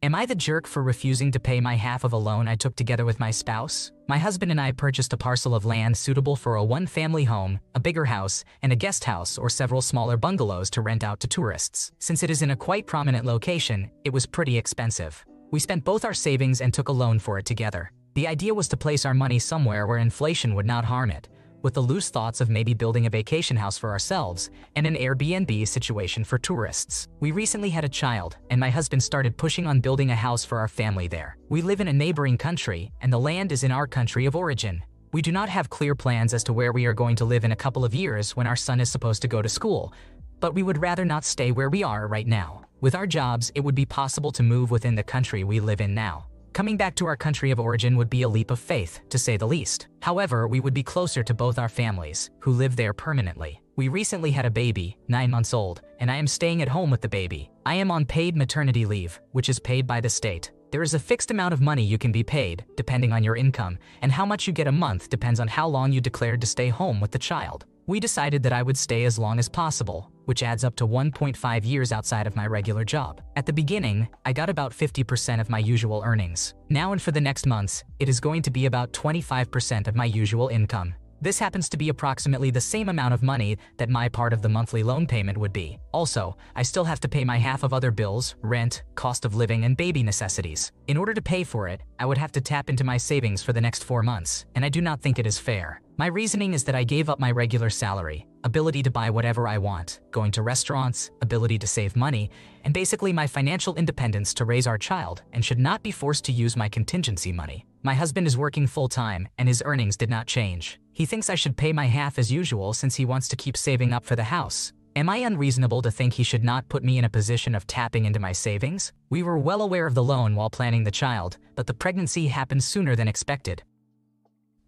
Am I the jerk for refusing to pay my half of a loan I took together with my spouse? My husband and I purchased a parcel of land suitable for a one-family home, a bigger house, and a guest house or several smaller bungalows to rent out to tourists. Since it is in a quite prominent location, it was pretty expensive. We spent both our savings and took a loan for it together. The idea was to place our money somewhere where inflation would not harm it, with the loose thoughts of maybe building a vacation house for ourselves and an Airbnb situation for tourists. We recently had a child, and my husband started pushing on building a house for our family there. We live in a neighboring country, and the land is in our country of origin. We do not have clear plans as to where we are going to live in a couple of years when our son is supposed to go to school, but we would rather not stay where we are right now. With our jobs, it would be possible to move within the country we live in now. Coming back to our country of origin would be a leap of faith, to say the least. However, we would be closer to both our families, who live there permanently. We recently had a baby, 9 months old, and I am staying at home with the baby. I am on paid maternity leave, which is paid by the state. There is a fixed amount of money you can be paid, depending on your income, and how much you get a month depends on how long you declared to stay home with the child. We decided that I would stay as long as possible, which adds up to 1.5 years outside of my regular job. At the beginning, I got about 50% of my usual earnings. Now and for the next months, it is going to be about 25% of my usual income. This happens to be approximately the same amount of money that my part of the monthly loan payment would be. Also, I still have to pay my half of other bills, rent, cost of living, and baby necessities. In order to pay for it, I would have to tap into my savings for the next 4 months, and I do not think it is fair. My reasoning is that I gave up my regular salary, ability to buy whatever I want, going to restaurants, ability to save money, and basically my financial independence to raise our child, and should not be forced to use my contingency money. My husband is working full-time, and his earnings did not change. He thinks I should pay my half as usual since he wants to keep saving up for the house. Am I unreasonable to think he should not put me in a position of tapping into my savings? We were well aware of the loan while planning the child, but the pregnancy happened sooner than expected.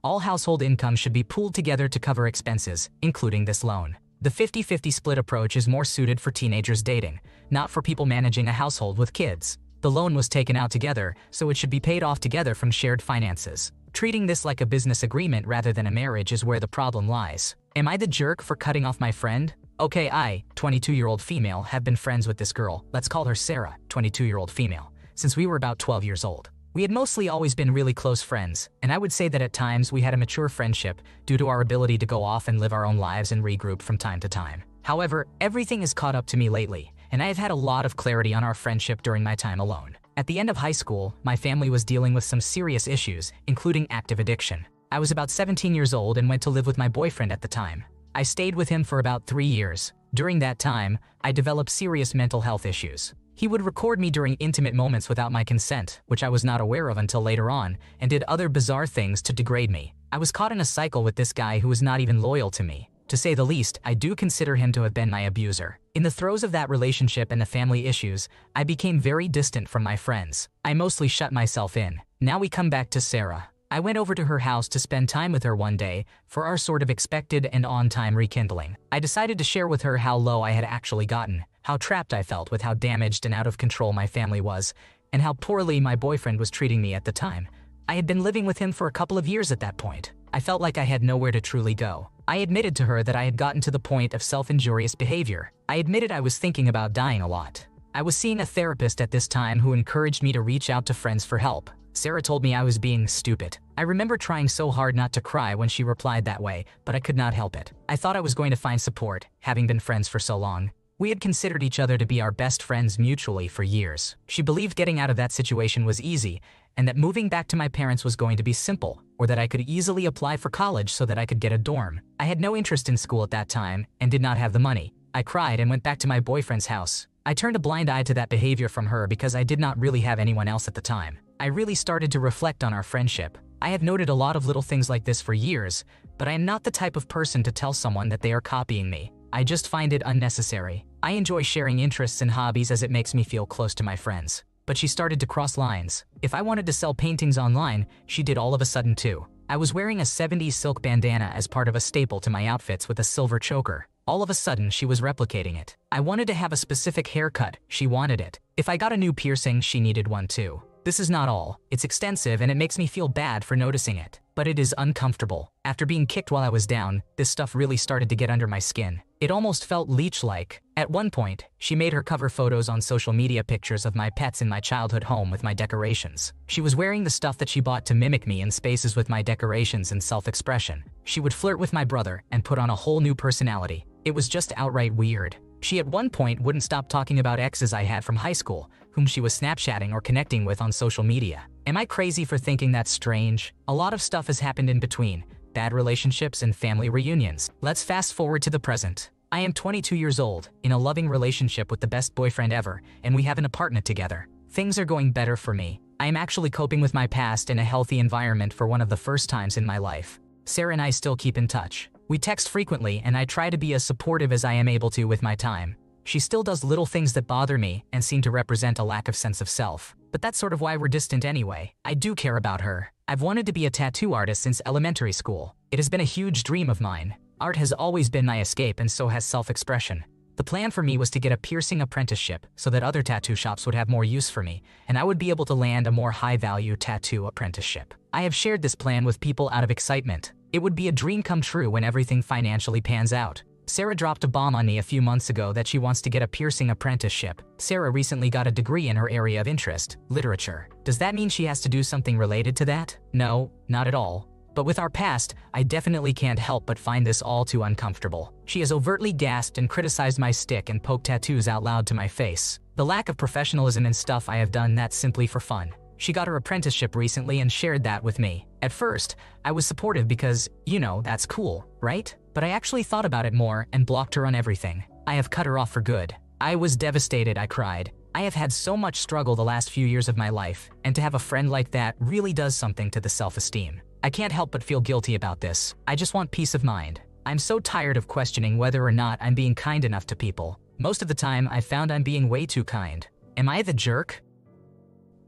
All household income should be pooled together to cover expenses, including this loan. The 50-50 split approach is more suited for teenagers dating, not for people managing a household with kids. The loan was taken out together, so it should be paid off together from shared finances. Treating this like a business agreement rather than a marriage is where the problem lies. Am I the jerk for cutting off my friend? Okay, I, 22-year-old female, have been friends with this girl, let's call her Sarah, 22-year-old female, since we were about 12 years old. We had mostly always been really close friends, and I would say that at times we had a mature friendship due to our ability to go off and live our own lives and regroup from time to time. However, everything has caught up to me lately, and I have had a lot of clarity on our friendship during my time alone. At the end of high school, my family was dealing with some serious issues, including active addiction. I was about 17 years old and went to live with my boyfriend at the time. I stayed with him for about 3 years. During that time, I developed serious mental health issues. He would record me during intimate moments without my consent, which I was not aware of until later on, and did other bizarre things to degrade me. I was caught in a cycle with this guy who was not even loyal to me. To say the least, I do consider him to have been my abuser. In the throes of that relationship and the family issues, I became very distant from my friends. I mostly shut myself in. Now we come back to Sarah. I went over to her house to spend time with her one day for our sort of expected and on-time rekindling. I decided to share with her how low I had actually gotten, how trapped I felt with how damaged and out of control my family was, and how poorly my boyfriend was treating me at the time. I had been living with him for a couple of years at that point. I felt like I had nowhere to truly go. I admitted to her that I had gotten to the point of self-injurious behavior. I admitted I was thinking about dying a lot. I was seeing a therapist at this time who encouraged me to reach out to friends for help. Sarah told me I was being stupid. I remember trying so hard not to cry when she replied that way, but I could not help it. I thought I was going to find support, having been friends for so long. We had considered each other to be our best friends mutually for years. She believed getting out of that situation was easy, and that moving back to my parents was going to be simple, or that I could easily apply for college so that I could get a dorm. I had no interest in school at that time, and did not have the money. I cried and went back to my boyfriend's house. I turned a blind eye to that behavior from her because I did not really have anyone else at the time. I really started to reflect on our friendship. I have noted a lot of little things like this for years, but I am not the type of person to tell someone that they are copying me. I just find it unnecessary. I enjoy sharing interests and hobbies as it makes me feel close to my friends. But she started to cross lines. If I wanted to sell paintings online, she did all of a sudden too. I was wearing a 70s silk bandana as part of a staple to my outfits with a silver choker. All of a sudden, she was replicating it. I wanted to have a specific haircut, she wanted it. If I got a new piercing, she needed one too. This is not all. It's extensive and it makes me feel bad for noticing it. But it is uncomfortable. After being kicked while I was down, this stuff really started to get under my skin. It almost felt leech-like. At one point, she made her cover photos on social media pictures of my pets in my childhood home with my decorations. She was wearing the stuff that she bought to mimic me in spaces with my decorations and self-expression. She would flirt with my brother and put on a whole new personality. It was just outright weird. She at one point wouldn't stop talking about exes I had from high school, whom she was Snapchatting or connecting with on social media. Am I crazy for thinking that's strange? A lot of stuff has happened in between. Bad relationships and family reunions. Let's fast forward to the present. I am 22 years old, in a loving relationship with the best boyfriend ever, and we have an apartment together. Things are going better for me. I am actually coping with my past in a healthy environment for one of the first times in my life. Sarah and I still keep in touch. We text frequently and I try to be as supportive as I am able to with my time. She still does little things that bother me and seem to represent a lack of sense of self. But that's sort of why we're distant anyway. I do care about her. I've wanted to be a tattoo artist since elementary school. It has been a huge dream of mine. Art has always been my escape and so has self-expression. The plan for me was to get a piercing apprenticeship so that other tattoo shops would have more use for me, and I would be able to land a more high-value tattoo apprenticeship. I have shared this plan with people out of excitement. It would be a dream come true when everything financially pans out. Sarah dropped a bomb on me a few months ago that she wants to get a piercing apprenticeship. Sarah recently got a degree in her area of interest, literature. Does that mean she has to do something related to that? No, not at all. But with our past, I definitely can't help but find this all too uncomfortable. She has overtly gasped and criticized my stick and poked tattoos out loud to my face. The lack of professionalism and stuff I have done that simply for fun. She got her apprenticeship recently and shared that with me. At first, I was supportive because, you know, that's cool, right? But I actually thought about it more and blocked her on everything. I have cut her off for good. I was devastated, I cried. I have had so much struggle the last few years of my life, and to have a friend like that really does something to the self-esteem. I can't help but feel guilty about this. I just want peace of mind. I'm so tired of questioning whether or not I'm being kind enough to people. Most of the time, I found I'm being way too kind. Am I the jerk?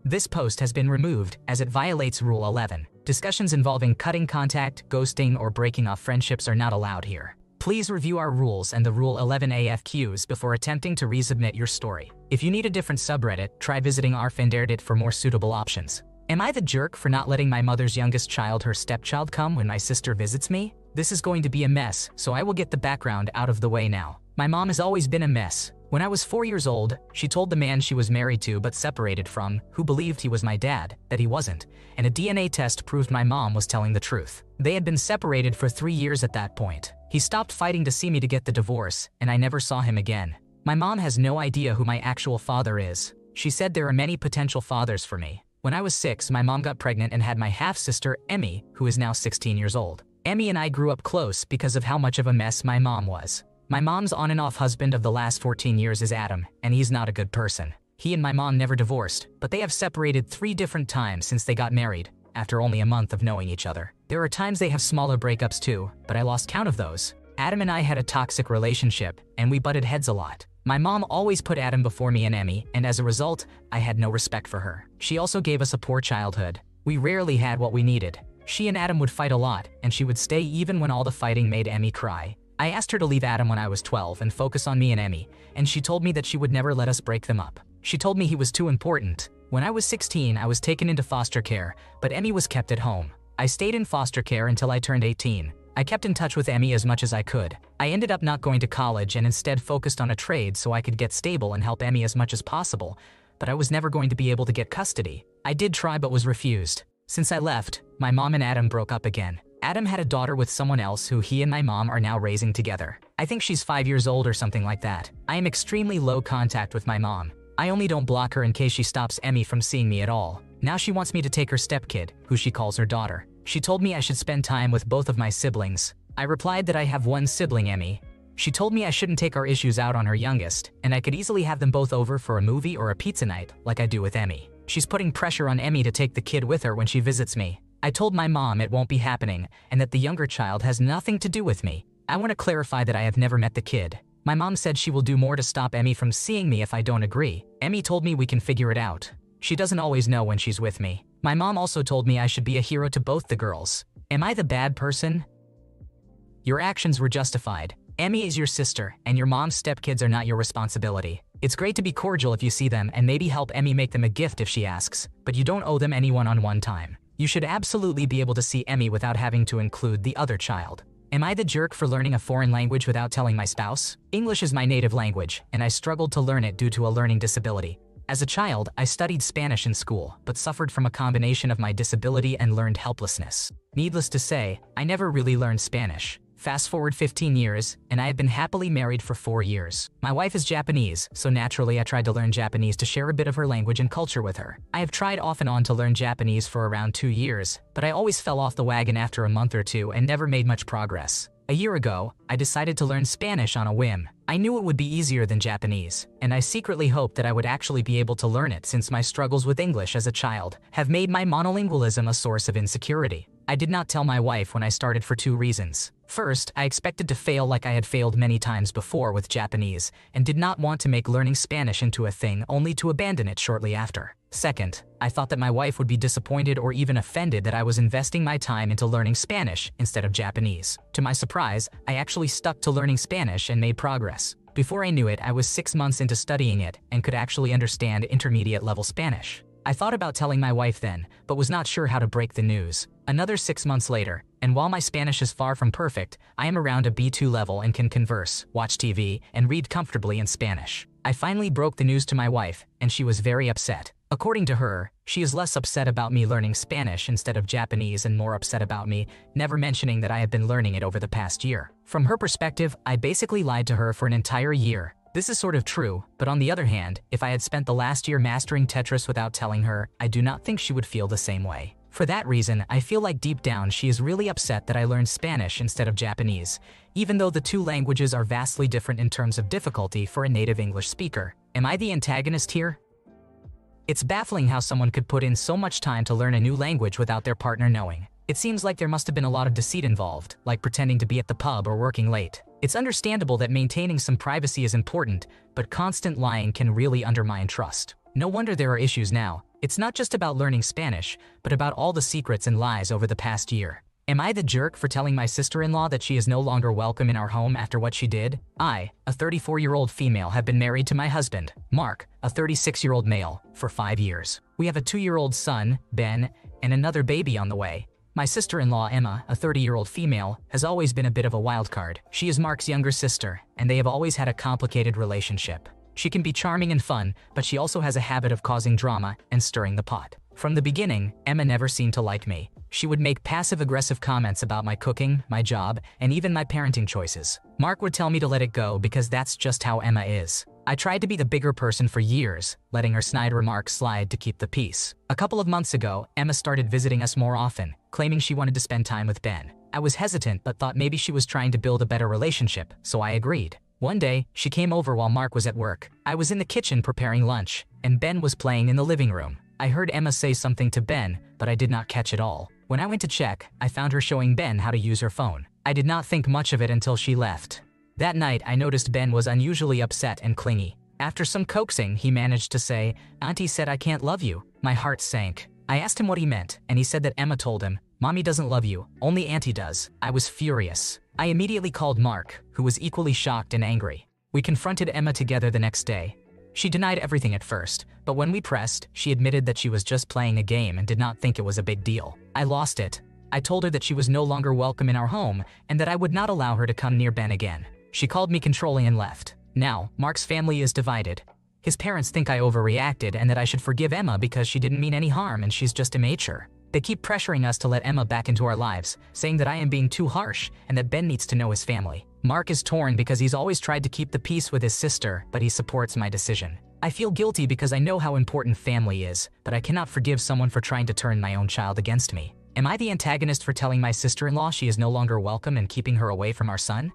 This post has been removed as it violates Rule 11. Discussions involving cutting contact, ghosting, or breaking off friendships are not allowed here. Please review our rules and the Rule 11 AFQs before attempting to resubmit your story. If you need a different subreddit, try visiting r/Reddit for more suitable options. Am I the jerk for not letting my mother's youngest child, her stepchild, come when my sister visits me? This is going to be a mess, so I will get the background out of the way now. My mom has always been a mess. When I was 4 years old, she told the man she was married to but separated from, who believed he was my dad, that he wasn't, and a DNA test proved my mom was telling the truth. They had been separated for 3 years at that point. He stopped fighting to see me to get the divorce, and I never saw him again. My mom has no idea who my actual father is. She said there are many potential fathers for me. When I was 6, my mom got pregnant and had my half-sister, Emmy, who is now 16 years old. Emmy and I grew up close because of how much of a mess my mom was. My mom's on and off husband of the last 14 years is Adam, and he's not a good person. He and my mom never divorced, but they have separated 3 different times since they got married, after only a month of knowing each other. There are times they have smaller breakups too, but I lost count of those. Adam and I had a toxic relationship, and we butted heads a lot. My mom always put Adam before me and Emmy, and as a result, I had no respect for her. She also gave us a poor childhood. We rarely had what we needed. She and Adam would fight a lot, and she would stay even when all the fighting made Emmy cry. I asked her to leave Adam when I was 12 and focus on me and Emmy, and she told me that she would never let us break them up. She told me he was too important. When I was 16, I was taken into foster care, but Emmy was kept at home. I stayed in foster care until I turned 18. I kept in touch with Emmy as much as I could. I ended up not going to college and instead focused on a trade so I could get stable and help Emmy as much as possible, but I was never going to be able to get custody. I did try but was refused. Since I left, my mom and Adam broke up again. Adam had a daughter with someone else who he and my mom are now raising together. I think she's 5 years old or something like that. I am extremely low contact with my mom. I only don't block her in case she stops Emmy from seeing me at all. Now she wants me to take her stepkid, who she calls her daughter. She told me I should spend time with both of my siblings. I replied that I have one sibling, Emmy. She told me I shouldn't take our issues out on her youngest, and I could easily have them both over for a movie or a pizza night, like I do with Emmy. She's putting pressure on Emmy to take the kid with her when she visits me. I told my mom it won't be happening, and that the younger child has nothing to do with me. I want to clarify that I have never met the kid. My mom said she will do more to stop Emmy from seeing me if I don't agree. Emmy told me we can figure it out. She doesn't always know when she's with me. My mom also told me I should be a hero to both the girls. Am I the bad person? Your actions were justified. Emmy is your sister, and your mom's stepkids are not your responsibility. It's great to be cordial if you see them and maybe help Emmy make them a gift if she asks, but you don't owe them any one-on-one time. You should absolutely be able to see Emmy without having to include the other child. Am I the jerk for learning a foreign language without telling my spouse? English is my native language, and I struggled to learn it due to a learning disability. As a child, I studied Spanish in school, but suffered from a combination of my disability and learned helplessness. Needless to say, I never really learned Spanish. Fast forward 15 years, and I had been happily married for 4 years. My wife is Japanese, so naturally I tried to learn Japanese to share a bit of her language and culture with her. I have tried off and on to learn Japanese for around 2 years, but I always fell off the wagon after a month or two and never made much progress. A year ago, I decided to learn Spanish on a whim. I knew it would be easier than Japanese, and I secretly hoped that I would actually be able to learn it since my struggles with English as a child have made my monolingualism a source of insecurity. I did not tell my wife when I started for 2 reasons. First, I expected to fail like I had failed many times before with Japanese, and did not want to make learning Spanish into a thing only to abandon it shortly after. Second, I thought that my wife would be disappointed or even offended that I was investing my time into learning Spanish instead of Japanese. To my surprise, I actually stuck to learning Spanish and made progress. Before I knew it, I was 6 months into studying it and could actually understand intermediate-level Spanish. I thought about telling my wife then, but was not sure how to break the news. Another 6 months later, and while my Spanish is far from perfect, I am around a B2 level and can converse, watch TV, and read comfortably in Spanish. I finally broke the news to my wife, and she was very upset. According to her, she is less upset about me learning Spanish instead of Japanese and more upset about me never mentioning that I have been learning it over the past year. From her perspective, I basically lied to her for an entire year. This is sort of true, but on the other hand, if I had spent the last year mastering Tetris without telling her, I do not think she would feel the same way. For that reason, I feel like deep down she is really upset that I learned Spanish instead of Japanese, even though the two languages are vastly different in terms of difficulty for a native English speaker. Am I the antagonist here? It's baffling how someone could put in so much time to learn a new language without their partner knowing. It seems like there must have been a lot of deceit involved, like pretending to be at the pub or working late. It's understandable that maintaining some privacy is important, but constant lying can really undermine trust. No wonder there are issues now. It's not just about learning Spanish, but about all the secrets and lies over the past year. Am I the jerk for telling my sister-in-law that she is no longer welcome in our home after what she did? I, a 34-year-old female, have been married to my husband, Mark, a 36-year-old male, for 5 years. We have a 2-year-old son, Ben, and another baby on the way. My sister-in-law, Emma, a 30-year-old female, has always been a bit of a wild card. She is Mark's younger sister, and they have always had a complicated relationship. She can be charming and fun, but she also has a habit of causing drama and stirring the pot. From the beginning, Emma never seemed to like me. She would make passive-aggressive comments about my cooking, my job, and even my parenting choices. Mark would tell me to let it go because that's just how Emma is. I tried to be the bigger person for years, letting her snide remarks slide to keep the peace. A couple of months ago, Emma started visiting us more often, claiming she wanted to spend time with Ben. I was hesitant but thought maybe she was trying to build a better relationship, so I agreed. One day, she came over while Mark was at work. I was in the kitchen preparing lunch, and Ben was playing in the living room. I heard Emma say something to Ben, but I did not catch it all. When I went to check, I found her showing Ben how to use her phone. I did not think much of it until she left. That night, I noticed Ben was unusually upset and clingy. After some coaxing, he managed to say, "Auntie said I can't love you." My heart sank. I asked him what he meant, and he said that Emma told him, "Mommy doesn't love you, only Auntie does." I was furious. I immediately called Mark, who was equally shocked and angry. We confronted Emma together the next day. She denied everything at first, but when we pressed, she admitted that she was just playing a game and did not think it was a big deal. I lost it. I told her that she was no longer welcome in our home and that I would not allow her to come near Ben again. She called me controlling and left. Now, Mark's family is divided. His parents think I overreacted and that I should forgive Emma because she didn't mean any harm and she's just immature. They keep pressuring us to let Emma back into our lives, saying that I am being too harsh and that Ben needs to know his family. Mark is torn because he's always tried to keep the peace with his sister, but he supports my decision. I feel guilty because I know how important family is, but I cannot forgive someone for trying to turn my own child against me. Am I the antagonist for telling my sister-in-law she is no longer welcome and keeping her away from our son?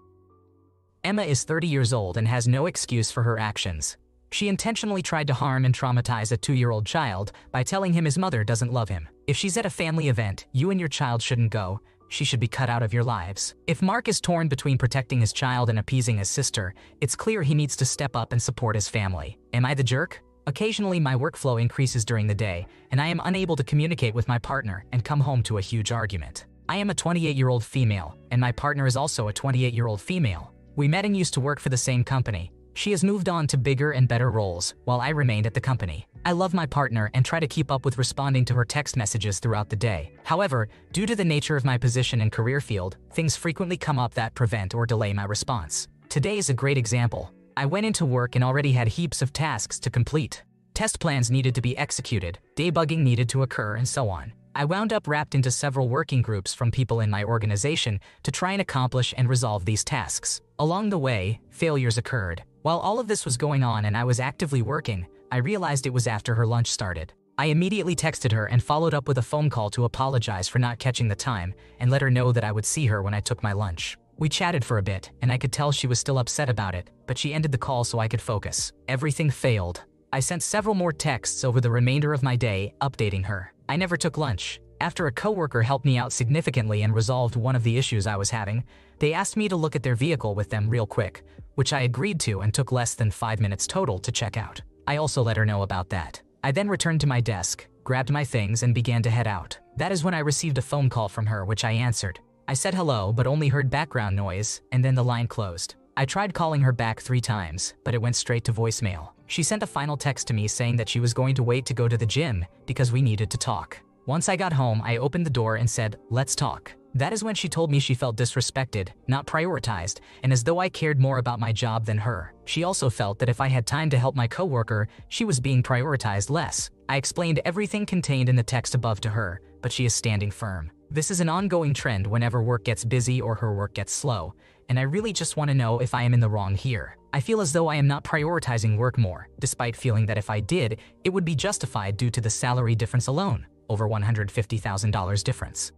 Emma is 30 years old and has no excuse for her actions. She intentionally tried to harm and traumatize a 2-year-old child by telling him his mother doesn't love him. If she's at a family event, you and your child shouldn't go. She should be cut out of your lives. If Mark is torn between protecting his child and appeasing his sister, it's clear he needs to step up and support his family. Am I the jerk? Occasionally, my workflow increases during the day, and I am unable to communicate with my partner and come home to a huge argument. I am a 28-year-old female, and my partner is also a 28-year-old female. We met and used to work for the same company. She has moved on to bigger and better roles, while I remained at the company. I love my partner and try to keep up with responding to her text messages throughout the day. However, due to the nature of my position and career field, things frequently come up that prevent or delay my response. Today is a great example. I went into work and already had heaps of tasks to complete. Test plans needed to be executed, debugging needed to occur, and so on. I wound up wrapped into several working groups from people in my organization to try and accomplish and resolve these tasks. Along the way, failures occurred. While all of this was going on and I was actively working, I realized it was after her lunch started. I immediately texted her and followed up with a phone call to apologize for not catching the time and let her know that I would see her when I took my lunch. We chatted for a bit, and I could tell she was still upset about it, but she ended the call so I could focus. Everything failed. I sent several more texts over the remainder of my day, updating her. I never took lunch. After a coworker helped me out significantly and resolved one of the issues I was having, they asked me to look at their vehicle with them real quick, which I agreed to and took less than 5 minutes total to check out. I also let her know about that. I then returned to my desk, grabbed my things, and began to head out. That is when I received a phone call from her, which I answered. I said hello, but only heard background noise, and then the line closed. I tried calling her back 3 times, but it went straight to voicemail. She sent a final text to me saying that she was going to wait to go to the gym because we needed to talk. Once I got home, I opened the door and said, "Let's talk." That is when she told me she felt disrespected, not prioritized, and as though I cared more about my job than her. She also felt that if I had time to help my coworker, she was being prioritized less. I explained everything contained in the text above to her, but she is standing firm. This is an ongoing trend whenever work gets busy or her work gets slow, and I really just want to know if I am in the wrong here. I feel as though I am not prioritizing work more, despite feeling that if I did, it would be justified due to the salary difference alone, over $150,000 difference.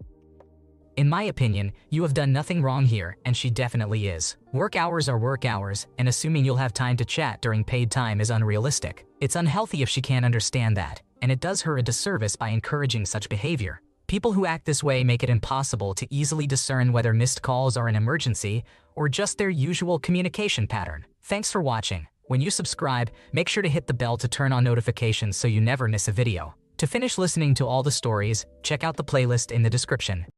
In my opinion, you have done nothing wrong here, and she definitely is. Work hours are work hours, and assuming you'll have time to chat during paid time is unrealistic. It's unhealthy if she can't understand that, and it does her a disservice by encouraging such behavior. People who act this way make it impossible to easily discern whether missed calls are an emergency or just their usual communication pattern. Thanks for watching. When you subscribe, make sure to hit the bell to turn on notifications so you never miss a video. To finish listening to all the stories, check out the playlist in the description.